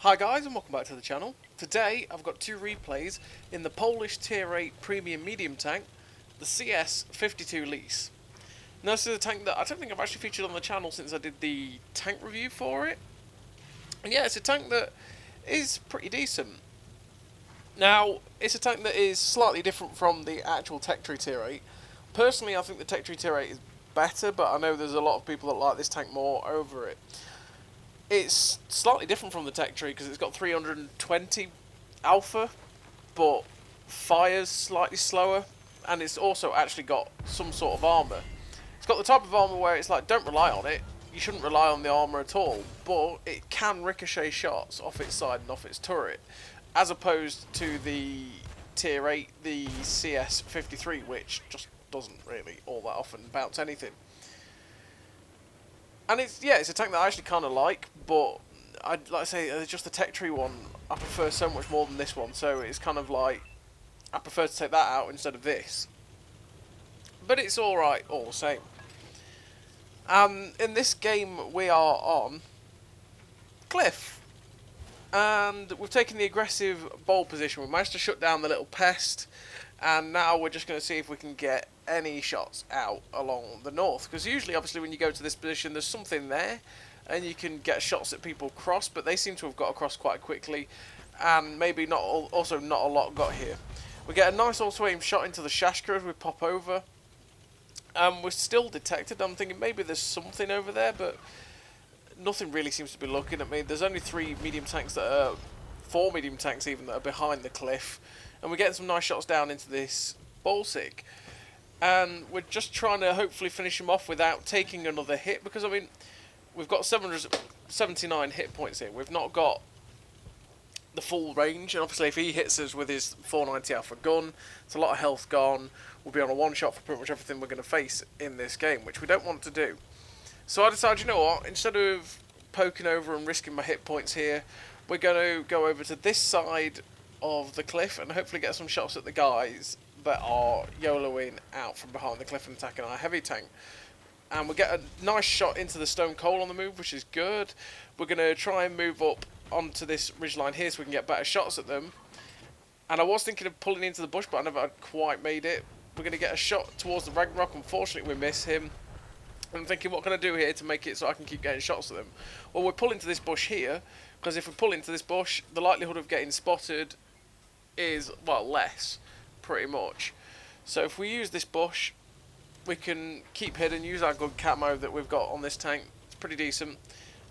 Hi guys and welcome back to the channel. Today I've got two replays in the Polish Tier 8 Premium Medium Tank, the CS-52 Lis. Now this is a tank that I don't think I've actually featured on the channel since I did the tank review for it. And yeah, it's a tank that is pretty decent. Now, it's a tank that is slightly different from the actual Tech Tree Tier 8. Personally, I think the Tech Tree Tier 8 is better, but I know there's a lot of people that like this tank more over it. It's slightly different from the Tech Tree because it's got 320 alpha, but fires slightly slower, and it's also actually got some sort of armour. It's got the type of armour where it's like, don't rely on it, you shouldn't rely on the armour at all, but it can ricochet shots off its side and off its turret, as opposed to the Tier 8, the CS-53, which just doesn't really all that often bounce anything. And it's a tank that I actually kind of like, but like I say, just the Tech Tree one I prefer so much more than this one, so it's kind of like I prefer to take that out instead of this. But it's alright all the same. In this game we are on Cliff, and we've taken the aggressive bold position. We managed to shut down the little pest, and now we're just going to see if we can get any shots out along the north, because usually obviously when you go to this position there's something there and you can get shots at people across, but they seem to have got across quite quickly, and maybe not also not a lot got here. We get a nice auto aim shot into the Shashka as we pop over, and we're still detected. I'm thinking maybe there's something over there, but nothing really seems to be looking at me. There's only 3 medium tanks that are 4 medium tanks even that are behind the cliff, and we're getting some nice shots down into this Bolsic. And we're just trying to hopefully finish him off without taking another hit, because I mean we've got 779 hit points here. We've not got the full range, and obviously if he hits us with his 490 alpha gun, it's a lot of health gone. We'll be on a one shot for pretty much everything we're going to face in this game, which we don't want to do. So I decided, you know what, instead of poking over and risking my hit points here, we're going to go over to this side of the cliff and hopefully get some shots at the guys that are YOLOing out from behind the cliff and attacking our heavy tank. And we get a nice shot into the stone coal on the move, which is good. We're going to try and move up onto this ridgeline here so we can get better shots at them. And I was thinking of pulling into the bush, but I never quite made it. We're going to get a shot towards the Ragnarok. Unfortunately, we miss him. I'm thinking, what can I do here to make it so I can keep getting shots at them? Well, we'll pull into this bush here, because if we pull into this bush, the likelihood of getting spotted is, well, less. Pretty much. So if we use this bush, we can keep hidden, use our good camo that we've got on this tank. It's pretty decent,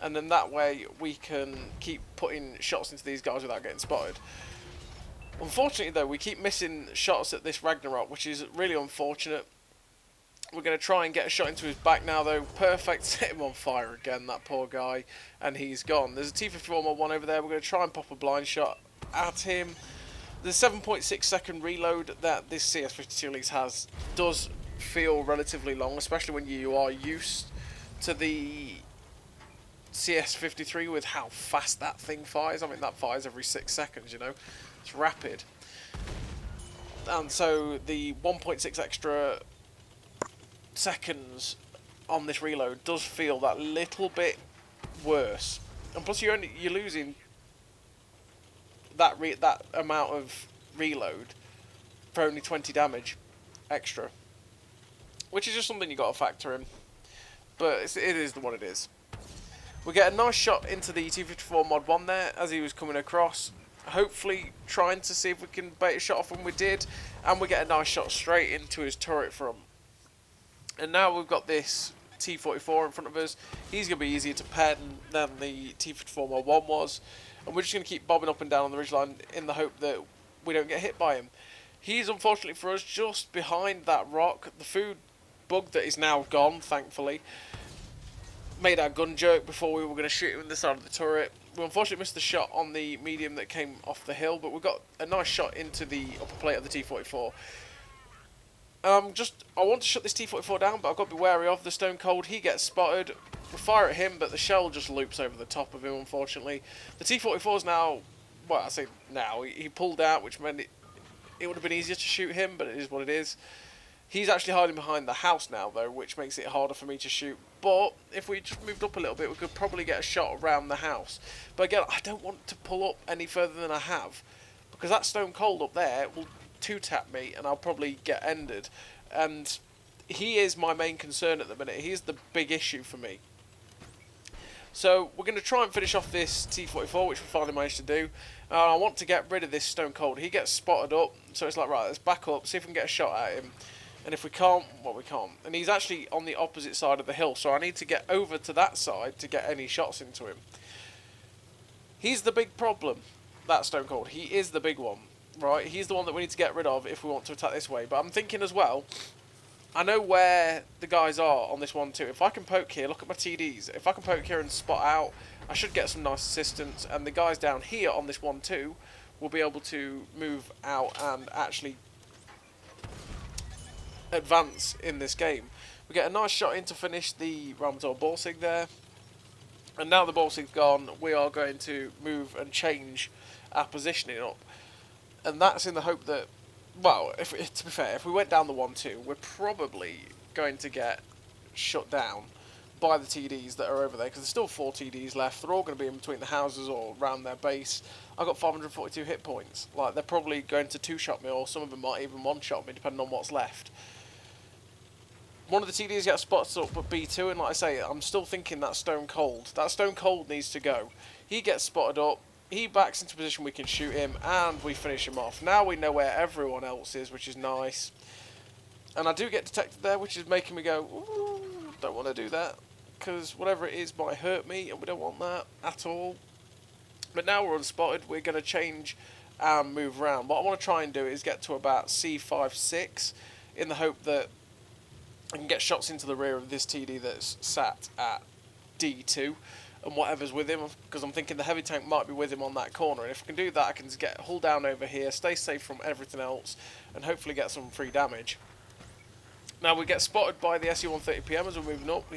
and then that way we can keep putting shots into these guys without getting spotted. Unfortunately though, we keep missing shots at this Ragnarok, which is really unfortunate. We're going to try and get a shot into his back now though. Perfect. Set him on fire again, that poor guy, and he's gone. There's a T-54 mod 1 over there. We're going to try and pop a blind shot at him. The 7.6 second reload that this CS-52 Lis has does feel relatively long, especially when you are used to the CS-53 with how fast that thing fires. I mean, that fires every 6 seconds, you know. It's rapid. And so the 1.6 extra seconds on this reload does feel that little bit worse. And plus you're losing that amount of reload for only 20 damage extra, which is just something you got to factor in, but it is what it is. We get a nice shot into the T-54 mod 1 there as he was coming across, hopefully trying to see if we can bait a shot off, and we did, and we get a nice shot straight into his turret front. And now we've got this T-44 in front of us. He's going to be easier to pen than the T-54 mod 1 was, and we're just going to keep bobbing up and down on the ridgeline in the hope that we don't get hit by him. He's unfortunately for us just behind that rock. The food bug that is now gone, thankfully, made our gun jerk before we were going to shoot him in the side of the turret. We unfortunately missed the shot on the medium that came off the hill, but we got a nice shot into the upper plate of the T-44. I want to shut this T-44 down, but I've got to be wary of the stone cold. He gets spotted. We fire at him, but the shell just loops over the top of him, unfortunately. The T-44 is now, well, I say now, he pulled out, which meant it would have been easier to shoot him, but it is what it is. He's actually hiding behind the house now, though, which makes it harder for me to shoot but if we just moved up a little bit, we could probably get a shot around the house. But again, I don't want to pull up any further than I have, because that stone cold up there will two-tap me, and I'll probably get ended. And he is my main concern at the minute. He is the big issue for me. So we're going to try and finish off this T-44, which we finally managed to do. I want to get rid of this stone cold. He gets spotted up, so it's like, right, let's back up, see if we can get a shot at him. And if we can't, well, we can't. And he's actually on the opposite side of the hill, so I need to get over to that side to get any shots into him. He's the big problem, that stone cold. He is the big one, right? He's the one that we need to get rid of if we want to attack this way. But I'm thinking as well, I know where the guys are on this one too. If I can poke here, look at my TDs. If I can poke here and spot out, I should get some nice assistance. And the guys down here on this one too will be able to move out and actually advance in this game. We get a nice shot in to finish the Ramator Borsig there. And now the Borsig's gone, we are going to move and change our positioning up. And that's in the hope that, well, to be fair, if we went down the 1-2, we're probably going to get shut down by the TDs that are over there, because there's still 4 TDs left. They're all going to be in between the houses or around their base. I've got 542 hit points. Like, they're probably going to two-shot me, or some of them might even one-shot me, depending on what's left. One of the TDs gets spotted up at B2, and like I say, I'm still thinking that stone cold. That stone cold needs to go. He gets spotted up. He backs into position, we can shoot him, and we finish him off. Now we know where everyone else is, which is nice. And I do get detected there, which is making me go, ooh, don't want to do that, because whatever it is might hurt me, and we don't want that at all. But now we're unspotted, we're going to change and move around. What I want to try and do is get to about C56, in the hope that I can get shots into the rear of this TD that's sat at D2. And whatever's with him, because I'm thinking the heavy tank might be with him on that corner, and if I can do that I can get hull down over here, stay safe from everything else, and hopefully get some free damage. Now we get spotted by the SU-130PM as we're moving up.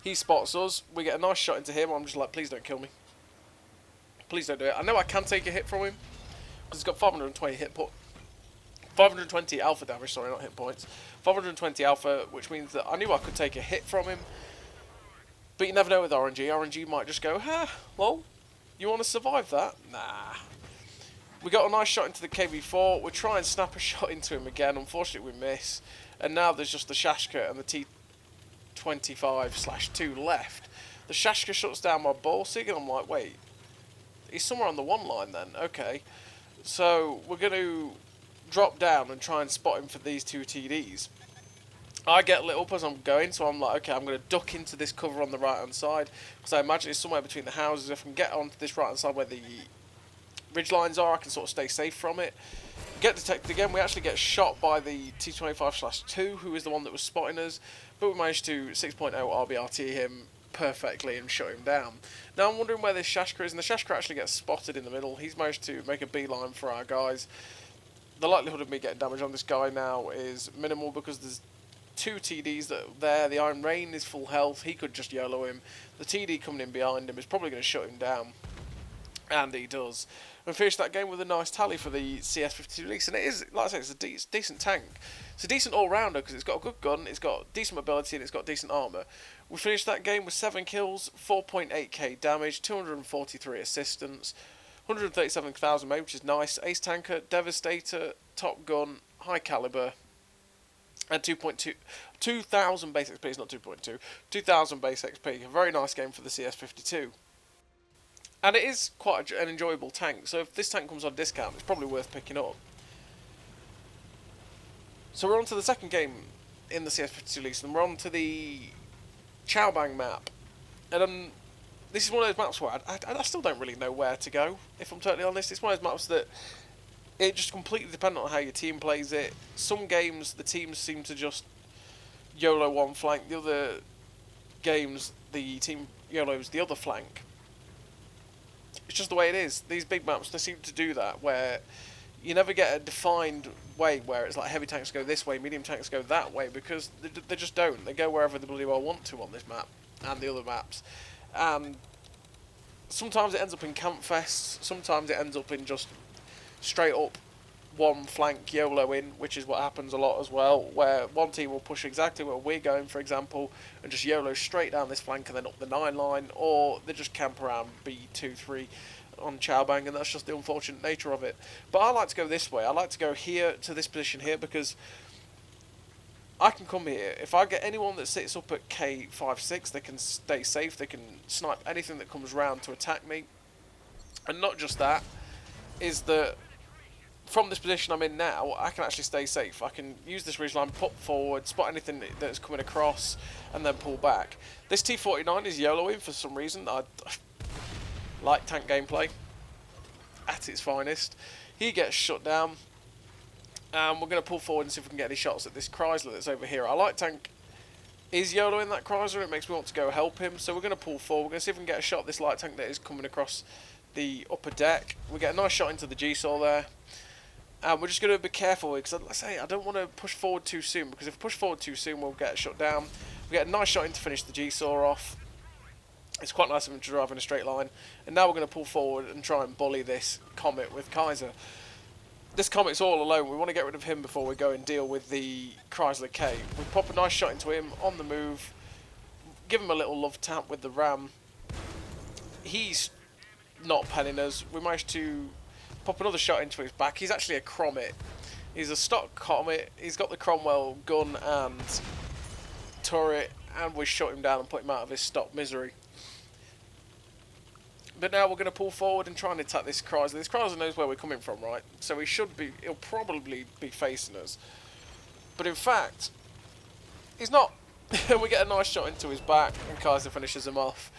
He spots us, we get a nice shot into him. I'm just like, please don't kill me, please don't do it. I know I can take a hit from him because he's got 520 520 alpha damage, sorry, not hit points, 520 alpha, which means that I knew I could take a hit from him. But you never know with RNG. RNG might just go, lol, you want to survive that? Nah. We got a nice shot into the KV-4. We try and snap a shot into him again. Unfortunately, we miss. And now there's just the Shashka and the T-25/2 left. The Shashka shuts down my Borsig, and I'm like, wait, he's somewhere on the 1 line then. Okay. So we're going to drop down and try and spot him for these 2 TDs. I get lit up as I'm going, so I'm like, okay, I'm going to duck into this cover on the right-hand side, because I imagine it's somewhere between the houses. If I can get onto this right-hand side where the ridge lines are, I can sort of stay safe from it. Get detected again. We actually get shot by the T-25/2, who is the one that was spotting us, but we managed to 6.0 RBRT him perfectly and shut him down. Now I'm wondering where this Shashka is, and the Shashka actually gets spotted in the middle. He's managed to make a beeline for our guys. The likelihood of me getting damage on this guy now is minimal, because there's 2 TDs that are there. The Iron Rain is full health. He could just YOLO him. The TD coming in behind him is probably going to shut him down. And he does. We finished that game with a nice tally for the CS-52 Lis. And it is, like I say, it's a decent tank. It's a decent all-rounder because it's got a good gun, it's got decent mobility, and it's got decent armour. We finished that game with 7 kills, 4.8k damage, 243 assistance, 137,000 made, which is nice. Ace Tanker, Devastator, Top Gun, High Caliber, and 2,000 base XP, it's not 2.2, 2,000 base XP. A very nice game for the CS-52. And it is quite an enjoyable tank, so if this tank comes on discount, it's probably worth picking up. So we're on to the second game in the CS-52 Lis, and we're on to the Ciao Bang map. And this is one of those maps where I still don't really know where to go, if I'm totally honest. It's one of those maps that it just completely depends on how your team plays it. Some games, the teams seem to just YOLO one flank. The other games, the team YOLOs the other flank. It's just the way it is. These big maps, they seem to do that, where you never get a defined way where it's like heavy tanks go this way, medium tanks go that way, because they just don't. They go wherever they bloody well want to on this map and the other maps. And sometimes it ends up in camp fests, sometimes it ends up in just straight up one flank YOLO in, which is what happens a lot as well, where one team will push exactly where we're going, for example, and just YOLO straight down this flank and then up the 9 line, or they just camp around B2-3 on Ciao Bang, and that's just the unfortunate nature of it. But I like to go this way. I like to go here to this position here because I can come here. If I get anyone that sits up at K5-6, they can stay safe, they can snipe anything that comes round to attack me. And not just that, is that from this position I'm in now, I can actually stay safe. I can use this ridgeline, put forward, spot anything that's coming across, and then pull back. This T-49 is YOLOing for some reason. I like tank gameplay at its finest. He gets shut down, and we're going to pull forward and see if we can get any shots at this Chrysler that's over here. I like tank is YOLOing that Chrysler. It makes me want to go help him, so we're going to pull forward. We're going to see if we can get a shot at this light tank that is coming across the upper deck. We get a nice shot into the G-saw there. And we're just going to be careful because, like I say, I don't want to push forward too soon, because if we push forward too soon, we'll get shut down. We get a nice shot in to finish the G-saw off. It's quite nice of him to drive in a straight line. And now we're going to pull forward and try and bully this Comet with Kaiser. This Comet's all alone. We want to get rid of him before we go and deal with the Chrysler K. We pop a nice shot into him on the move. Give him a little love tap with the Ram. He's not penning us. We managed to pop another shot into his back. He's actually a Comet. He's a stock Comet. He's got the Cromwell gun and turret, and we shut him down and put him out of his stock misery. But now we're going to pull forward and try and attack this Chrysler. This Chrysler knows where we're coming from, right? So he'll probably be facing us. But in fact, he's not. We get a nice shot into his back, and Kaiser finishes him off.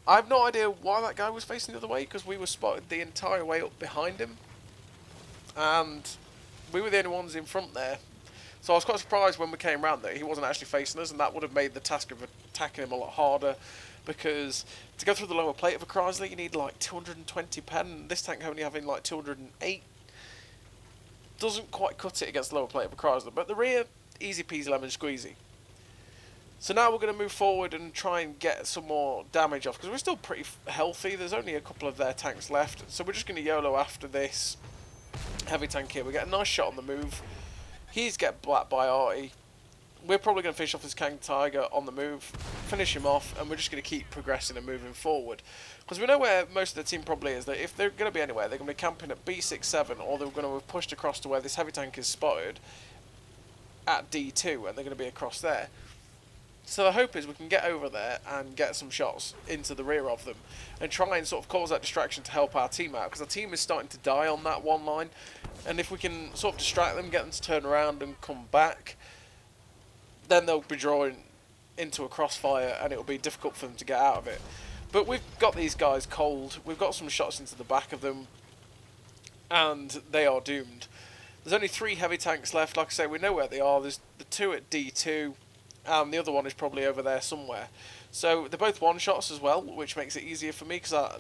I have no idea why that guy was facing the other way, because we were spotted the entire way up behind him. And we were the only ones in front there. So I was quite surprised when we came round that he wasn't actually facing us, and that would have made the task of attacking him a lot harder, because to go through the lower plate of a Chrysler you need like 220 pen, and this tank only having like 208 doesn't quite cut it against the lower plate of a Chrysler. But the rear, easy peasy lemon squeezy. So now we're going to move forward and try and get some more damage off, because we're still pretty healthy. There's only a couple of their tanks left, so we're just going to YOLO after this heavy tank here. We get a nice shot on the move. He's get blacked by Artie. We're probably going to finish off this Kang Tiger on the move, finish him off, and we're just going to keep progressing and moving forward. Because we know where most of the team probably is. That if they're going to be anywhere, they're going to be camping at B67, or they're going to have pushed across to where this heavy tank is spotted at D2, and they're going to be across there. So the hope is we can get over there and get some shots into the rear of them and try and sort of cause that distraction to help our team out, because our team is starting to die on that one line, and if we can sort of distract them, get them to turn around and come back, then they'll be drawing into a crossfire and it'll be difficult for them to get out of it. But we've got these guys cold, we've got some shots into the back of them, and they are doomed. There's only 3 heavy tanks left. Like I say, we know where they are. There's the 2 at D2, and the other one is probably over there somewhere. So they're both one-shots as well, which makes it easier for me, because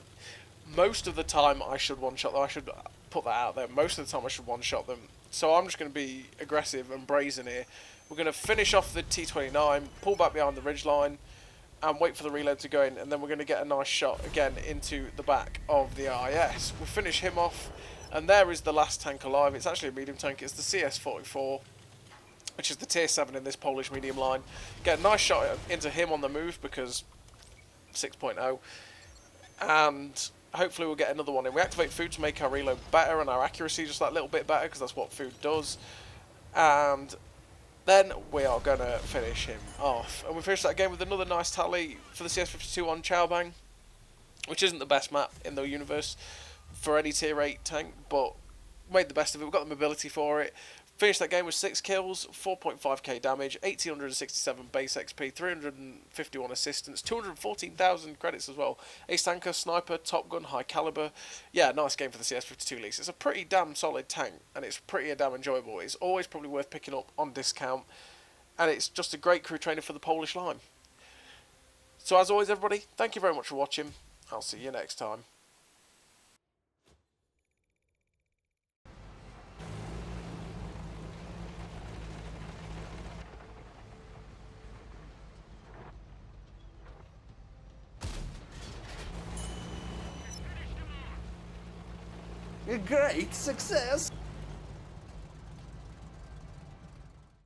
most of the time I should one-shot them. I should put that out there. Most of the time I should one-shot them. So I'm just going to be aggressive and brazen here. We're going to finish off the T-29, pull back behind the ridgeline, and wait for the reload to go in, and then we're going to get a nice shot again into the back of the IS. We'll finish him off, and there is the last tank alive. It's actually a medium tank. It's the CS-52, which is the tier 7 in this Polish medium line. Get a nice shot into him on the move, because 6.0, and hopefully we'll get another one in. We activate food to make our reload better and our accuracy just that little bit better, because that's what food does. And then we are going to finish him off. And we finish that game with another nice tally for the CS-52 on Ciao Bang, which isn't the best map in the universe for any tier 8 tank, but made the best of it. We've got the mobility for it. Finished that game with 6 kills, 4.5k damage, 1867 base XP, 351 assistance, 214,000 credits as well. Ace tanker, sniper, top gun, high caliber. Yeah, nice game for the CS-52 Lis. It's a pretty damn solid tank, and it's pretty damn enjoyable. It's always probably worth picking up on discount, and it's just a great crew trainer for the Polish line. So as always, everybody, thank you very much for watching. I'll see you next time. A great success!